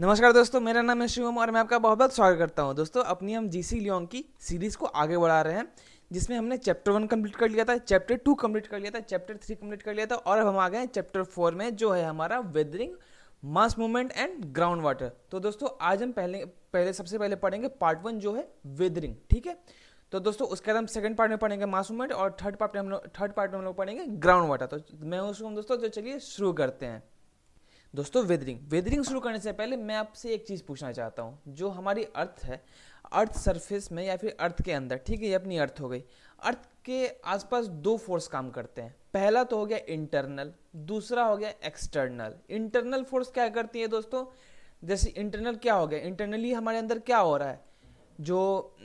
नमस्कार दोस्तों, मेरा नाम है शिवम और मैं आपका बहुत बहुत स्वागत करता हूं। दोस्तों, अपनी हम जीसी लियोन की सीरीज़ को आगे बढ़ा रहे हैं, जिसमें हमने चैप्टर 1 कंप्लीट कर लिया था, चैप्टर 2 कंप्लीट कर लिया था, चैप्टर 3 कंप्लीट कर लिया था और अब हम आ गए हैं चैप्टर 4 में, जो है हमारा weathering, mass movement and ground water. तो दोस्तों, आज हम पहले पहले सबसे पहले पढ़ेंगे पार्ट 1 जो है वेदरिंग। ठीक है, तो दोस्तों उसके बाद हम सेकंड पार्ट में पढ़ेंगे मास मूवमेंट और थर्ड पार्ट में हम लोग पढ़ेंगे ग्राउंड वाटर। तो मैं हूं शिवम दोस्तों, तो चलिए शुरू करते हैं। दोस्तों, वेदरिंग शुरू करने से पहले मैं आपसे एक चीज़ पूछना चाहता हूँ। जो हमारी अर्थ है, अर्थ सरफेस में या फिर अर्थ के अंदर, ठीक है, ये अपनी अर्थ हो गई। अर्थ के आसपास दो फोर्स काम करते हैं। पहला तो हो गया इंटरनल, दूसरा हो गया एक्सटर्नल। इंटरनल फोर्स क्या करती है दोस्तों? जैसे इंटरनल क्या हो गया, इंटरनली हमारे अंदर क्या हो रहा है, जो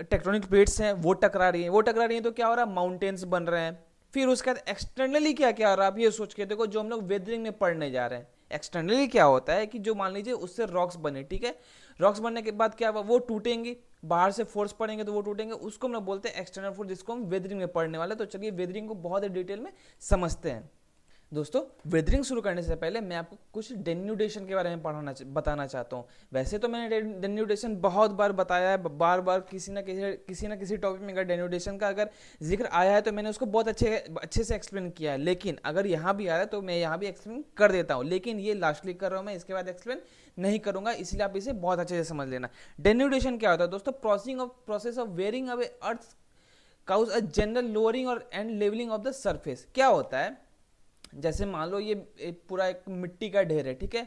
टेक्टोनिक प्लेट्स हैं वो टकरा रही हैं, तो क्या हो रहा है, माउंटेन्स बन रहे हैं। फिर उसके बाद एक्सटर्नली क्या क्या हो रहा है, आप ये सोच के देखो, जो हम लोग वेदरिंग में पढ़ने जा रहे हैं। एक्सटर्नली क्या होता है कि जो मान लीजिए उससे रॉक्स बने, ठीक है, रॉक्स बनने के बाद क्या हुआ, वो टूटेंगी, बाहर से फोर्स पड़ेंगे तो वो टूटेंगे, उसको हम लोग बोलते हैं एक्सटर्नल फोर्स, जिसको हम वेदरिंग में पढ़ने वाले। तो चलिए वेदरिंग को बहुत ही डिटेल में समझते हैं। दोस्तों, वेदरिंग शुरू करने से पहले मैं आपको कुछ डेन्यूडेशन के बारे में बताना चाहता हूँ। वैसे तो मैंने डेन्यूडेशन बहुत बार बताया है, बार बार किसी टॉपिक में अगर डेन्यूडेशन का अगर जिक्र आया है तो मैंने उसको बहुत अच्छे से एक्सप्लेन किया है। लेकिन अगर यहाँ भी आ रहा है तो मैं यहाँ भी एक्सप्लेन कर देता हूँ, लेकिन ये लास्टली कर रहा हूँ मैं, इसके बाद एक्सप्लेन नहीं करूँगा, इसलिए आप इसे बहुत अच्छे से समझ लेना। डेन्यूडेशन क्या होता है दोस्तों? Process of wearing away earth cause a general lowering और and levelling of the surface. क्या होता है, जैसे मान लो ये पूरा एक मिट्टी का ढेर है, ठीक है,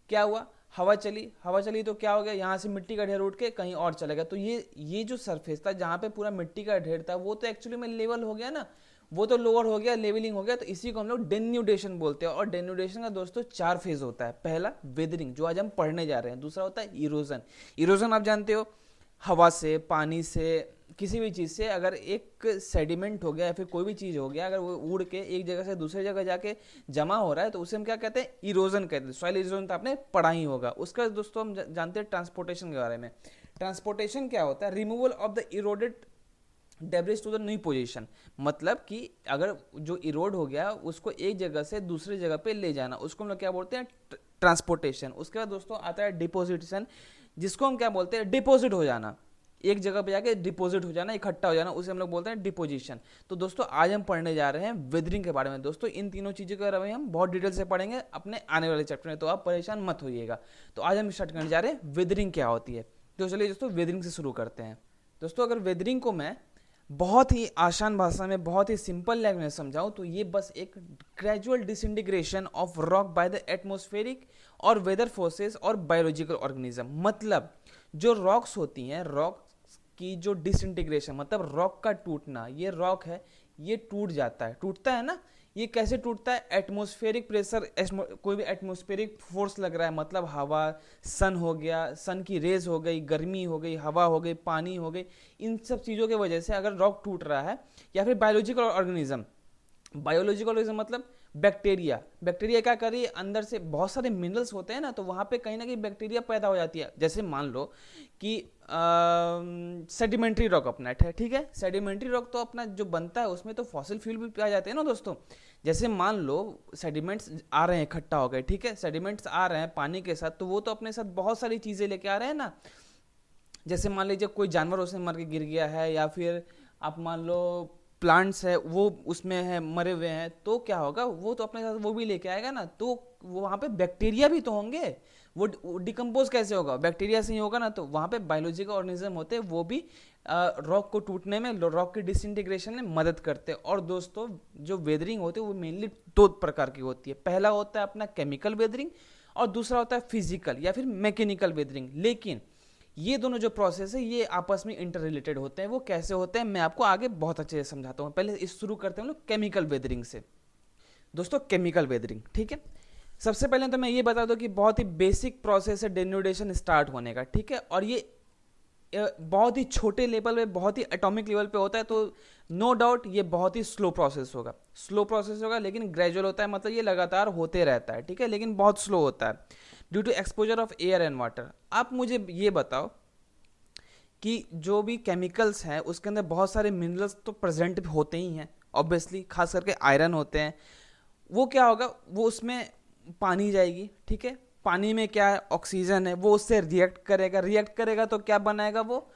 क्या हुआ, हवा चली तो क्या हो गया, यहाँ से मिट्टी का ढेर उठ के कहीं और चला गया। तो ये जो सरफेस था जहाँ पे पूरा मिट्टी का ढेर था, वो तो एक्चुअली में लेवल हो गया ना, वो तो लोअर हो गया, लेवलिंग हो गया। तो इसी को हम लोग डेन्यूडेशन बोलते हैं। और डेन्यूडेशन का दोस्तों 4 फेज होता है। पहला वेदरिंग, जो आज हम पढ़ने जा रहे हैं। दूसरा होता है इरोजन। इरोजन आप जानते हो, हवा से, पानी से, किसी भी चीज़ से अगर एक सेडिमेंट हो गया या फिर कोई भी चीज़ हो गया, अगर वो उड़ के एक जगह से दूसरी जगह जाके जमा हो रहा है, तो उसे हम क्या कहते हैं, इरोजन कहते हैं। सॉइल इरोजन तो आपने पढ़ा ही होगा। उसका दोस्तों हम जानते हैं ट्रांसपोर्टेशन के बारे में। ट्रांसपोर्टेशन क्या होता है? Removal of the eroded debris to the new position. मतलब कि अगर जो इरोड हो गया उसको एक जगह से दूसरी जगह पे ले जाना, उसको हम लोग क्या बोलते हैं, ट्रांसपोर्टेशन। उसके बाद दोस्तों आता है डिपोजिटेशन, जिसको हम क्या बोलते हैं, डिपोजिट हो जाना, एक जगह पे जाके डिपॉजिट हो जाना, इकट्ठा हो जाना, उसे हम लोग बोलते हैं डिपोजिशन। तो दोस्तों आज हम पढ़ने जा रहे हैं वेदरिंग के बारे में। दोस्तों इन तीनों चीज़ों के बारे में हम बहुत डिटेल से पढ़ेंगे अपने आने वाले चैप्टर में, तो आप परेशान मत होइएगा। तो आज हम स्टार्ट करने जा रहे हैं वेदरिंग क्या होती है। तो चलिए दोस्तों वेदरिंग से शुरू करते हैं। दोस्तों, अगर वेदरिंग को मैं बहुत ही आसान भाषा में, बहुत ही सिंपल लैंग्वेज में समझाऊं, तो ये बस एक gradual disintegration of rock by the atmospheric और वेदर फोर्सेस और बायोलॉजिकल ऑर्गेनिज्म। मतलब जो रॉक्स होती हैं, रॉक की जो डिसइंटीग्रेशन, मतलब रॉक का टूटना, ये रॉक है, ये टूटता है ना। ये कैसे टूटता है? एटमॉस्फेरिक प्रेशर, कोई भी एटमॉस्फेरिक फोर्स लग रहा है, मतलब हवा, सन हो गया, सन की रेज हो गई, गर्मी हो गई, हवा हो गई, पानी हो गई, इन सब चीज़ों की वजह से अगर रॉक टूट रहा है। या फिर बायोलॉजिकल ऑर्गेनिज्म, मतलब बैक्टीरिया क्या कर रही है, अंदर से बहुत सारे मिनरल्स होते हैं ना, तो वहाँ पे कहीं ना कहीं बैक्टीरिया पैदा हो जाती है। जैसे मान लो कि सेडिमेंट्री रॉक अपना है, ठीक है, सेडिमेंट्री रॉक तो अपना जो बनता है उसमें तो फॉसिल फ्यूल भी पाए जाते हैं ना दोस्तों। जैसे मान लो सेडिमेंट्स आ रहे हैं, इकट्ठा हो गए, ठीक है, सेडिमेंट्स आ रहे हैं पानी के साथ, तो वो तो अपने साथ बहुत सारी चीज़ें लेके आ रहे हैं ना। जैसे मान लीजिए कोई जानवर उसमें मर के गिर गया है, या फिर आप मान लो प्लांट्स है वो उसमें है, मरे हुए हैं, तो क्या होगा, वो तो अपने साथ वो भी लेके आएगा ना। तो वो वहाँ पे बैक्टीरिया भी तो होंगे, वो डिकम्पोज कैसे होगा, बैक्टीरिया से ही होगा ना। तो वहाँ पे बायोलॉजिकल ऑर्गेनिज्म होते हैं, वो भी रॉक को टूटने में, रॉक की डिसइंटीग्रेशन में मदद करते हैं। और दोस्तों जो वेदरिंग होती है वो मेनली 2 प्रकार की होती है। पहला होता है अपना केमिकल वेदरिंग और दूसरा होता है फिजिकल या फिर मैकेनिकल वेदरिंग। लेकिन ये दोनों जो प्रोसेस है ये आपस में इंटर रिलेटेड होते हैं। वो कैसे होते हैं मैं आपको आगे बहुत अच्छे से समझाता हूँ। पहले इस शुरू करते हैं हम लोग केमिकल वेदरिंग से। दोस्तों केमिकल वेदरिंग, ठीक है, सबसे पहले तो मैं ये बता दूं कि बहुत ही बेसिक प्रोसेस है डेन्यूडेशन स्टार्ट होने का, ठीक है। और ये बहुत ही छोटे लेवल पे, बहुत ही एटॉमिक लेवल पे होता है, तो नो डाउट ये बहुत ही स्लो प्रोसेस होगा, लेकिन ग्रेजुअल होता है, मतलब ये लगातार होते रहता है, ठीक है, लेकिन बहुत स्लो होता है due to exposure of air and water. आप मुझे ये बताओ कि जो भी केमिकल्स हैं उसके अंदर बहुत सारे मिनरल्स तो प्रेजेंट होते ही हैं ऑब्वियसली, खास करके आयरन होते हैं। वो क्या होगा, वो उसमें पानी जाएगी, ठीक है, पानी में क्या है, ऑक्सीजन है, वो उससे रिएक्ट करेगा तो क्या बनाएगा वो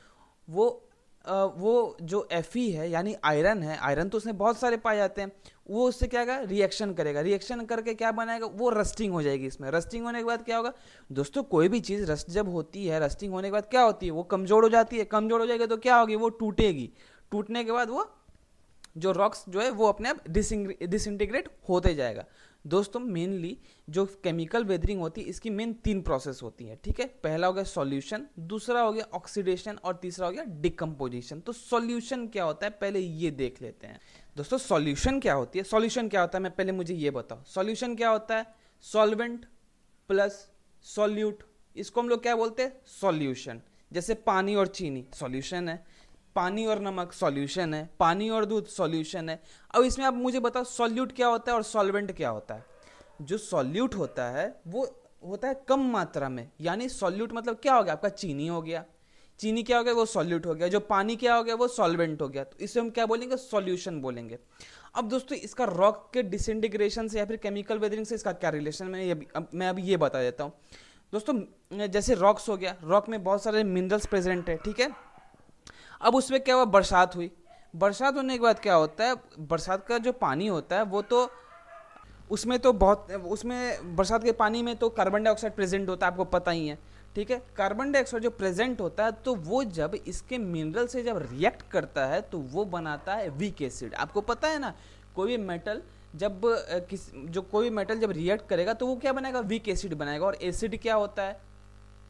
वो जो Fe है यानी आयरन है, आयरन तो उसमें बहुत सारे पाए जाते हैं, वो उससे क्या करेगा, रिएक्शन करेगा, रिएक्शन करके क्या बनाएगा, वो रस्टिंग हो जाएगी। इसमें रस्टिंग होने के बाद क्या होगा दोस्तों, कोई भी चीज़ रस्ट जब होती है, रस्टिंग होने के बाद क्या होती है, वो कमज़ोर हो जाती है, कमज़ोर हो जाएगी तो क्या होगी, वो टूटेगी, टूटने के बाद वो जो रॉक्स जो है वो अपने आप डिसइंटीग्रेट होते जाएगा। दोस्तों मेनली जो केमिकल वेदरिंग होती है इसकी मेन 3 प्रोसेस होती है, ठीक है। पहला हो गया सॉल्यूशन, दूसरा हो गया ऑक्सीडेशन और तीसरा हो गया डिकम्पोजिशन। तो सॉल्यूशन क्या होता है पहले ये देख लेते हैं। दोस्तों सॉल्यूशन क्या होती है, सॉल्यूशन क्या होता है, मैं पहले मुझे ये बताओ सॉल्यूशन क्या होता है। सॉल्वेंट प्लस सॉल्यूट, इसको हम लोग क्या बोलते हैं, सॉल्यूशन। जैसे पानी और चीनी सॉल्यूशन है, पानी और नमक सॉल्यूशन है, पानी और दूध सॉल्यूशन है। अब इसमें आप मुझे बताओ सॉल्यूट क्या होता है और सॉल्वेंट क्या होता है। जो सॉल्यूट होता है वो होता है कम मात्रा में, यानी सॉल्यूट मतलब क्या हो गया, आपका चीनी हो गया, चीनी क्या हो गया, वो सॉल्यूट हो गया, जो पानी क्या हो गया, वो सॉल्वेंट हो गया, तो इसे हम क्या बोलेंगे, सॉल्यूशन बोलेंगे। अब दोस्तों इसका रॉक के डिसइंटीग्रेशन से या फिर केमिकल वेदरिंग से इसका क्या रिलेशन, मैं अभी ये बता देता हूँ। दोस्तों जैसे रॉक्स हो गया, रॉक में बहुत सारे मिनरल्स प्रेजेंट है, ठीक है। अब उसमें क्या हुआ, बरसात हुई, बरसात होने के बाद क्या होता है, बरसात का जो पानी होता है वो तो उसमें बरसात के पानी में तो कार्बन डाइऑक्साइड प्रेजेंट होता है, आपको पता ही है, ठीक है। कार्बन डाइऑक्साइड जो प्रेजेंट होता है तो वो जब इसके मिनरल से जब रिएक्ट करता है तो वो बनाता है वीक एसिड। आपको पता है ना, कोई भी मेटल कोई मेटल जब रिएक्ट करेगा तो वो क्या बनाएगा, वीक एसिड बनाएगा। और एसिड क्या होता है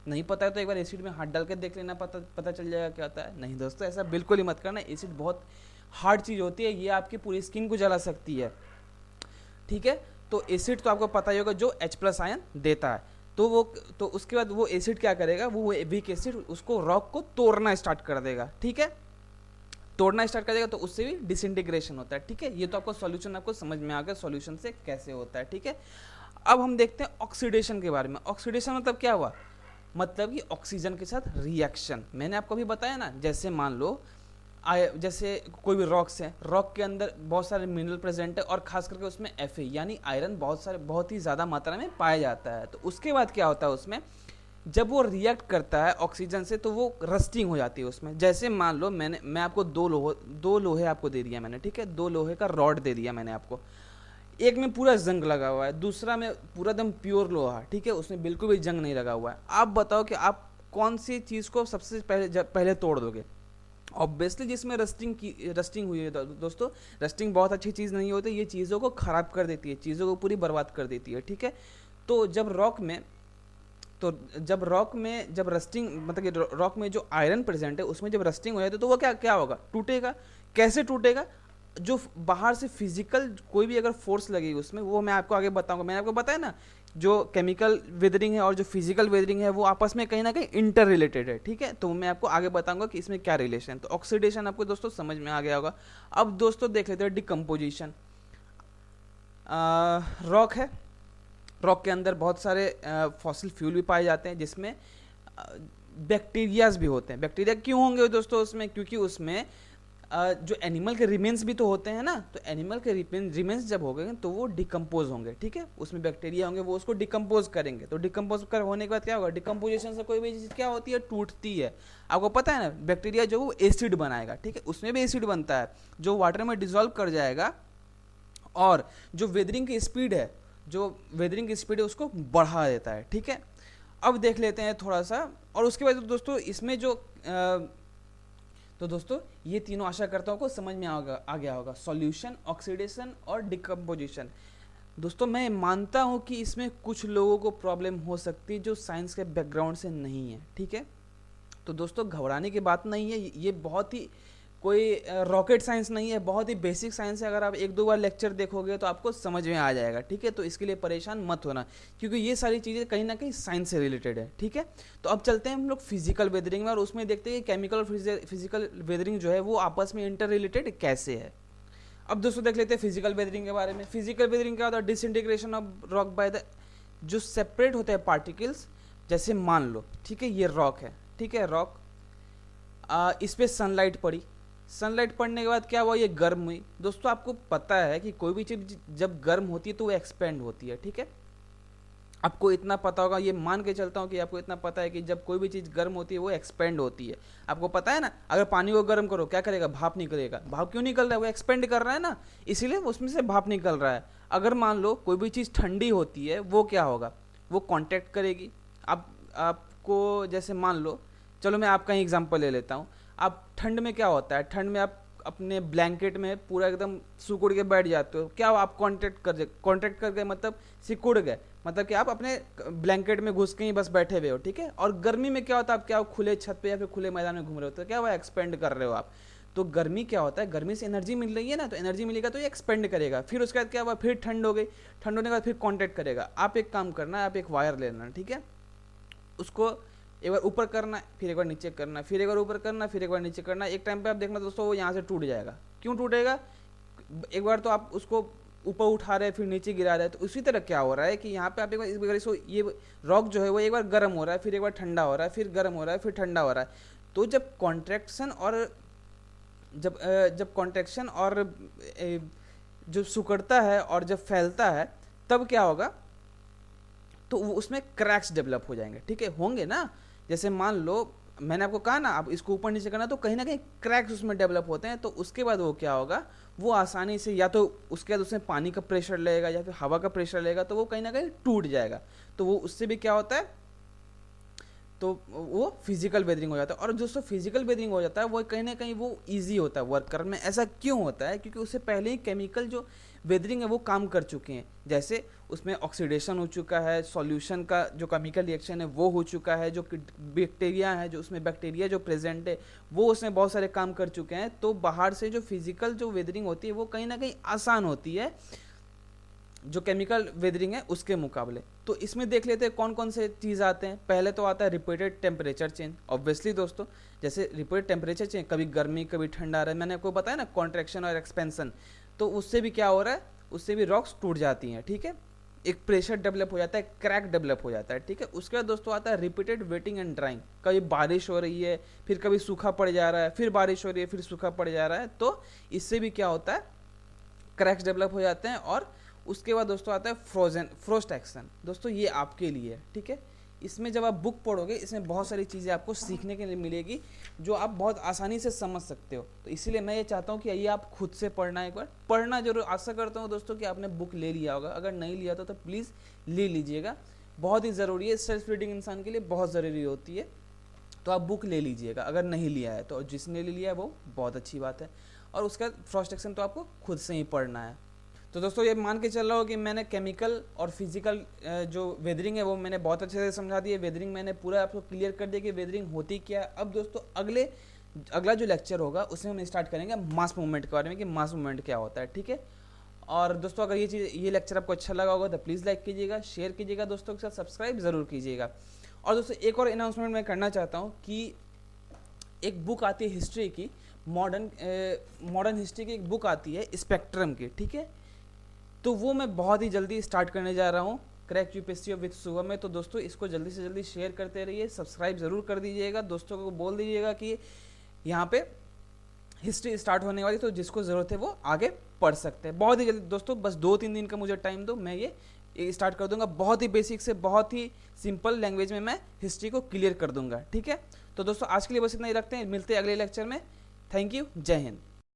नहीं पता है तो एक बार एसिड में हाथ डाल के देख लेना, पता चल जाएगा क्या होता है। नहीं दोस्तों ऐसा बिल्कुल ही मत करना, एसिड बहुत हार्ड चीज़ होती है, ये आपकी पूरी स्किन को जला सकती है, ठीक है। तो एसिड तो आपको पता ही होगा जो H+ आयन देता है, तो उसके बाद वो एसिड क्या करेगा, वो वीक एसिड उसको रॉक को तोड़ना स्टार्ट कर देगा, ठीक है, तोड़ना स्टार्ट कर देगा तो उससे भी डिसइंटीग्रेशन होता है, ठीक है। ये तो आपको सॉल्यूशन आपको समझ में आ गया सॉल्यूशन से कैसे होता है, ठीक है। अब हम देखते हैं ऑक्सीडेशन के बारे में। ऑक्सीडेशन मतलब क्या हुआ, मतलब कि ऑक्सीजन के साथ रिएक्शन। मैंने आपको अभी बताया ना, जैसे मान लो जैसे कोई भी रॉक्स है, रॉक के अंदर बहुत सारे मिनरल प्रेजेंट है और खास करके उसमें Fe यानी आयरन बहुत ही ज़्यादा मात्रा में पाया जाता है। तो उसके बाद क्या होता है उसमें, जब वो रिएक्ट करता है ऑक्सीजन से तो वो रस्टिंग हो जाती है उसमें। जैसे मान लो मैं आपको दो लोहे आपको दे दिया मैंने, ठीक है, 2 लोहे का रॉड दे दिया मैंने आपको, एक में पूरा जंग लगा हुआ है, दूसरा में पूरा एकदम प्योर लोहा, ठीक है, उसमें बिल्कुल भी जंग नहीं लगा हुआ है। आप बताओ कि आप कौन सी चीज़ को सबसे पहले तोड़ दोगे। ऑब्वियसली जिसमें रस्टिंग हुई है दोस्तों, रस्टिंग बहुत अच्छी चीज़ नहीं होती, ये चीज़ों को ख़राब कर देती है, चीज़ों को पूरी बर्बाद कर देती है, ठीक है। तो जब रॉक में जब रस्टिंग मतलब कि रॉक में जो आयरन प्रेजेंट है उसमें जब रस्टिंग हो जाती है तो वो क्या होगा, टूटेगा। कैसे टूटेगा, जो बाहर से फिजिकल कोई भी अगर फोर्स लगेगी उसमें, वो मैं आपको आगे बताऊंगा। मैंने आपको बताया ना, जो केमिकल वेदरिंग है और जो फिजिकल वेदरिंग है वो आपस में कहीं ना कहीं इंटर रिलेटेड है, ठीक है। तो मैं आपको आगे बताऊंगा कि इसमें क्या रिलेशन। तो ऑक्सीडेशन आपको दोस्तों समझ में आ गया होगा। अब दोस्तों देख लेते हैं डिकम्पोजिशन। रॉक है, रॉक के अंदर बहुत सारे फॉसिल फ्यूल भी पाए जाते हैं जिसमें बैक्टीरियाज भी होते हैं। बैक्टीरिया क्यों होंगे दोस्तों उसमें, क्योंकि उसमें जो एनिमल के रिमेन्स भी तो होते हैं ना, तो एनिमल के रिमेन्स जब हो गए तो वो डिकम्पोज होंगे, ठीक है, उसमें बैक्टीरिया होंगे, वो उसको डिकम्पोज करेंगे। तो डिकम्पोज कर होने के बाद क्या होगा, डिकम्पोजिशन से कोई भी चीज़ क्या होती है, टूटती है। आपको पता है ना, बैक्टीरिया जो वो एसिड बनाएगा, ठीक है, उसमें भी एसिड बनता है जो वाटर में डिजोल्व कर जाएगा और जो वेदरिंग की स्पीड है उसको बढ़ा देता है, ठीक है। अब देख लेते हैं थोड़ा सा, और उसके बाद दोस्तों इसमें जो तो दोस्तों ये तीनों आशा करता हूँ को समझ में आ गया होगा, सॉल्यूशन, ऑक्सीडेशन और डिकम्पोजिशन। दोस्तों मैं मानता हूँ कि इसमें कुछ लोगों को प्रॉब्लम हो सकती है जो साइंस के बैकग्राउंड से नहीं है, ठीक है। तो दोस्तों घबराने की बात नहीं है, ये बहुत ही कोई रॉकेट साइंस नहीं है, बहुत ही बेसिक साइंस है। अगर आप 1-2 बार लेक्चर देखोगे तो आपको समझ में आ जाएगा, ठीक है। तो इसके लिए परेशान मत होना, क्योंकि ये सारी चीज़ें कहीं ना कहीं साइंस से रिलेटेड है, ठीक है। तो अब चलते हैं हम लोग फिजिकल वेदरिंग में, और उसमें देखते हैं कि केमिकल और फिजिकल वेदरिंग जो है वो आपस में इंटर रिलेटेड कैसे है। अब दोस्तों देख लेते हैं फिजिकल वेदरिंग के बारे में। फिजिकल वेदरिंग क्या होता है, disintegration of rock by the जो सेपरेट होते हैं पार्टिकल्स। जैसे मान लो, ठीक है, ये रॉक है, ठीक है, रॉक इस पर सनलाइट पड़ी, सनलाइट पड़ने के बाद क्या हुआ, ये गर्म हुई। दोस्तों आपको पता है कि कोई भी चीज़ जब गर्म होती है तो वो एक्सपेंड होती है, ठीक है। आपको इतना पता होगा, ये मान के चलता हूँ कि आपको इतना पता है कि जब कोई भी चीज़ गर्म होती है वो एक्सपेंड होती है। आपको पता है ना, अगर पानी को गर्म करो क्या करेगा, भाप निकलेगा। भाप क्यों निकल रहा है, वो एक्सपेंड कर रहा है ना, इसीलिए उसमें से भाप निकल रहा है। अगर मान लो कोई भी चीज़ ठंडी होती है, वो क्या होगा, वो कांटेक्ट करेगी। आपको जैसे मान लो, चलो मैं आपका ही एग्जांपल ले लेता हूँ। आप ठंड में क्या होता है, ठंड में आप अपने ब्लैंकेट में पूरा एकदम सिकुड़ के बैठ जाते हो। क्या आप कांटेक्ट कर गए मतलब सिकुड़ गए, मतलब कि आप अपने ब्लैंकेट में घुस के ही बस बैठे हुए हो, ठीक है। और गर्मी में क्या होता है, आप क्या खुले छत पे या फिर खुले मैदान में घूम रहे हो, तो क्या हुआ, एक्सपेंड कर रहे हो आप। तो गर्मी क्या होता है, गर्मी से एनर्जी मिल रही है ना, तो एनर्जी मिलेगा तो ये एक्सपेंड करेगा। फिर उसके बाद क्या हुआ, फिर ठंड हो गई, ठंड होने के बाद फिर कांटेक्ट करेगा। आप एक काम करना है, आप एक वायर लेना, ठीक है, उसको एक बार ऊपर करना, फिर एक बार नीचे करना, फिर एक बार ऊपर करना, फिर एक बार नीचे करना। एक टाइम पे आप देखना दोस्तों वो यहाँ से टूट जाएगा। क्यों टूटेगा, एक बार तो आप उसको ऊपर उठा रहे हैं फिर नीचे गिरा रहे हैं। तो उसी तरह क्या हो रहा है कि यहाँ पे आप एक बार इसको, ये रॉक जो है वो एक बार गर्म हो रहा है, फिर एक बार ठंडा हो रहा है, फिर गर्म हो रहा है, फिर ठंडा हो रहा है। तो जब कॉन्ट्रैक्शन और जब कॉन्ट्रैक्शन और जो सिकुड़ता है और जब फैलता है, तब क्या होगा, तो वो उसमें क्रैक्स डेवलप हो जाएंगे, ठीक है, होंगे ना। जैसे मान लो मैंने आपको कहा ना, आप इसको ऊपर नीचे करना, तो कहीं ना कहीं क्रैक्स उसमें डेवलप होते हैं। तो उसके बाद वो क्या होगा, वो आसानी से या तो उसके बाद उसमें पानी का प्रेशर लगेगा या फिर हवा का प्रेशर लगेगा, तो वो कहीं ना कहीं टूट जाएगा। तो वो उससे भी क्या होता है, तो वो फिजिकल वेदरिंग हो जाता है। और दोस्तों फिजिकल वेदरिंग हो जाता है वो कहीं ना कहीं वो ईजी होता है वर्क करने में। ऐसा क्यों होता है, क्योंकि उससे पहले ही केमिकल जो वेदरिंग है वो काम कर चुके हैं। जैसे उसमें ऑक्सीडेशन हो चुका है, सॉल्यूशन का जो केमिकल रिएक्शन है वो हो चुका है, जो बैक्टीरिया है, जो उसमें बैक्टीरिया जो प्रेजेंट है वो उसमें बहुत सारे काम कर चुके हैं। तो बाहर से जो फिजिकल जो वेदरिंग होती है वो कहीं ना कहीं आसान होती है जो केमिकल वेदरिंग है उसके मुकाबले। तो इसमें देख लेते हैं कौन कौन से चीज़ आते हैं। पहले तो आता है रिपीटेड टेम्परेचर चेंज। ऑब्वियसली दोस्तों, जैसे रिपीटेड टेम्परेचर चेंज, कभी गर्मी कभी ठंडा आ रहा है, मैंने आपको बताया ना, कॉन्ट्रैक्शन और एक्सपेंशन। तो उससे भी क्या हो रहा है, उससे भी रॉक्स टूट जाती हैं, ठीक है, एक प्रेशर डेवलप हो जाता है, क्रैक डेवलप हो जाता है, ठीक है। उसके बाद दोस्तों आता है रिपीटेड वेटिंग एंड ड्राइंग। कभी बारिश हो रही है, फिर कभी सूखा पड़ जा रहा है, फिर बारिश हो रही है, फिर सूखा पड़ जा रहा है, तो इससे भी क्या होता है, क्रैक्स डेवलप हो जाते हैं। और उसके बाद दोस्तों आता है फ्रोस्ट एक्शन। दोस्तों ये आपके लिए है, ठीक है। इसमें जब आप बुक पढ़ोगे, इसमें बहुत सारी चीज़ें आपको सीखने के लिए मिलेगी जो आप बहुत आसानी से समझ सकते हो। तो इसीलिए मैं ये चाहता हूँ कि ये आप खुद से पढ़ना, एक बार पढ़ना जरूर। आशा करता हूँ दोस्तों कि आपने बुक ले लिया होगा, अगर नहीं लिया तो प्लीज़ ले लीजिएगा, बहुत ही ज़रूरी है। सेल्फ रीडिंग इंसान के लिए बहुत ज़रूरी होती है, तो आप बुक ले लीजिएगा अगर नहीं लिया है तो। और जिसने ले लिया है वो बहुत अच्छी बात है। और उसका फ्रॉस्ट एक्शन तो आपको खुद से ही पढ़ना है। तो दोस्तों ये मान के चल रहा हो कि मैंने केमिकल और फिजिकल जो वेदरिंग है वो मैंने बहुत अच्छे से समझा दी है। वेदरिंग मैंने पूरा आपको क्लियर कर दिया कि वेदरिंग होती क्या है। अब दोस्तों अगला जो लेक्चर होगा उसमें हम स्टार्ट करेंगे मास मूवमेंट के बारे में, कि मास मूवमेंट क्या होता है, ठीक है। और दोस्तों अगर ये लेक्चर आपको अच्छा लगा होगा तो प्लीज़ लाइक कीजिएगा, शेयर कीजिएगा, दोस्तों के साथ सब्सक्राइब ज़रूर कीजिएगा। और दोस्तों एक और अनाउंसमेंट मैं करना चाहता हूँ कि एक बुक आती है हिस्ट्री की, मॉडर्न हिस्ट्री की एक बुक आती है स्पेक्ट्रम की, ठीक है। तो वो मैं बहुत ही जल्दी स्टार्ट करने जा रहा हूँ क्रैक यूपीएससी विद शुभम में। तो दोस्तों इसको जल्दी से जल्दी शेयर करते रहिए, सब्सक्राइब ज़रूर कर दीजिएगा, दोस्तों को बोल दीजिएगा कि यहाँ पे हिस्ट्री स्टार्ट होने वाली, तो जिसको ज़रूरत है वो आगे पढ़ सकते हैं बहुत ही जल्दी। दोस्तों बस 2-3 दिन का मुझे टाइम दो, मैं ये स्टार्ट कर दूंगा। बहुत ही बेसिक से बहुत ही सिंपल लैंग्वेज में मैं हिस्ट्री को क्लियर कर दूंगा, ठीक है। तो दोस्तों आज के लिए बस इतना ही रखते हैं, मिलते हैं अगले लेक्चर में। थैंक यू, जय हिंद।